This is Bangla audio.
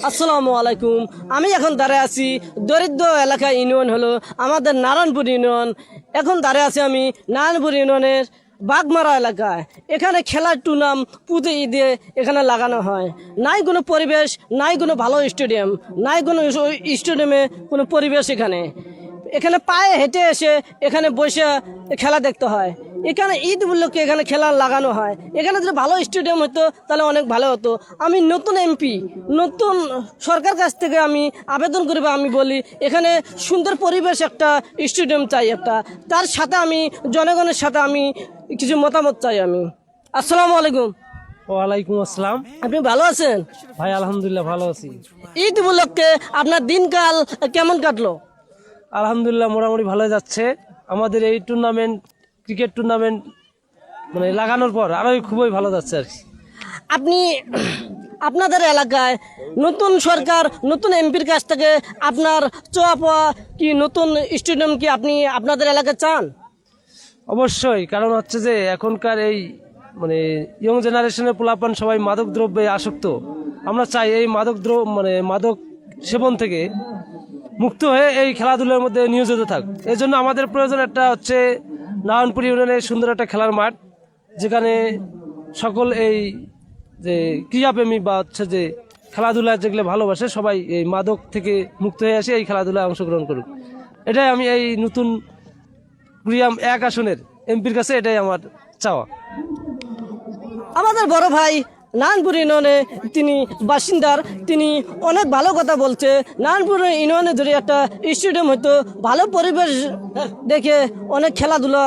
আসসালামু আলাইকুম। আমি এখন দাঁড়িয়ে আছি দরিদ্র এলাকা ইউনিয়ন হলো আমাদের নারায়ণপুর ইউনিয়ন। এখন দাঁড়িয়ে আছি আমি নারায়ণপুর ইউনিয়নের বাগমারা এলাকায়। এখানে খেলার টুর্নাম পুঁতে ঈদে এখানে লাগানো হয়। নাই কোনো পরিবেশ, নাই কোনো ভালো স্টেডিয়াম, নাই কোনো স্টেডিয়ামে কোনো পরিবেশ। এখানে পায়ে হেঁটে এসে এখানে বসে খেলা দেখতে হয়। এখানে ঈদ উপলক্ষে এখানে খেলা লাগানো হয়। এখানে যদি ভালো স্টেডিয়াম হতো তাহলে অনেক ভালো হতো। আমি নতুন এমপি, নতুন সরকার কাছ থেকে আমি আবেদন করব, আমি বলি এখানে সুন্দর পরিবেশ, একটা স্টেডিয়াম চাই একটা। তার সাথে আমি জনগণের সাথে আমি কিছু মতামত চাই আমি। আসসালামু আলাইকুম। ওয়ালাইকুম আসসালাম। আপনি ভালো আছেন? ভাই আলহামদুলিল্লাহ ভালো আছি। ঈদ উপলক্ষে আপনার দিনকাল কেমন কাটলো? আলহামদুলিল্লাহ মোটামুটি ভালো যাচ্ছে। আমাদের এই টুর্নামেন্ট, ক্রিকেট টুর্নামেন্ট মানে লাগানোর পর আরো খুবই ভালো যাচ্ছে আর কি। আপনি আপনাদের এলাকায় নতুন সরকার, নতুন এমপির কাছ থেকে আপনার চাওয়া পাওয়া কি নতুন স্টেডিয়াম কি আপনি আপনাদের এলাকায় চান? অবশ্যই, কারণ হচ্ছে যে এখনকার এই মানে ইয়ং জেনারেশনের পোলাপান সবাই মাদক দ্রব্যে আসক্ত। আমরা চাই এই মাদক সেবন থেকে মুক্ত হয়ে এই খেলাধুলার মধ্যে নিয়োজিত থাক। এই জন্য আমাদের প্রয়োজন একটা হচ্ছে নারায়ণপুর ইউনিয়নের সুন্দর একটা খেলার মাঠ, যেখানে সকল এই যে ক্রীড়াপ্রেমী বা হচ্ছে যে খেলাধুলা যেগুলো ভালোবাসে সবাই এই মাদক থেকে মুক্ত হয়ে আসে এই খেলাধুলায় অংশগ্রহণ করুক। এটাই আমি এই নতুন কুড়িয়াম 1 আসনের এমপির কাছে এটাই আমার চাওয়া। আমাদের বড় ভাই নারায়ণপুর ইউনিয়নে তিনি বাসিন্দার, তিনি অনেক ভালো কথা বলছে। নারায়ণপুর ইউনিয়নে যদি একটা স্টেডিয়াম হতো, ভালো পরিবেশ দেখে অনেক খেলাধুলা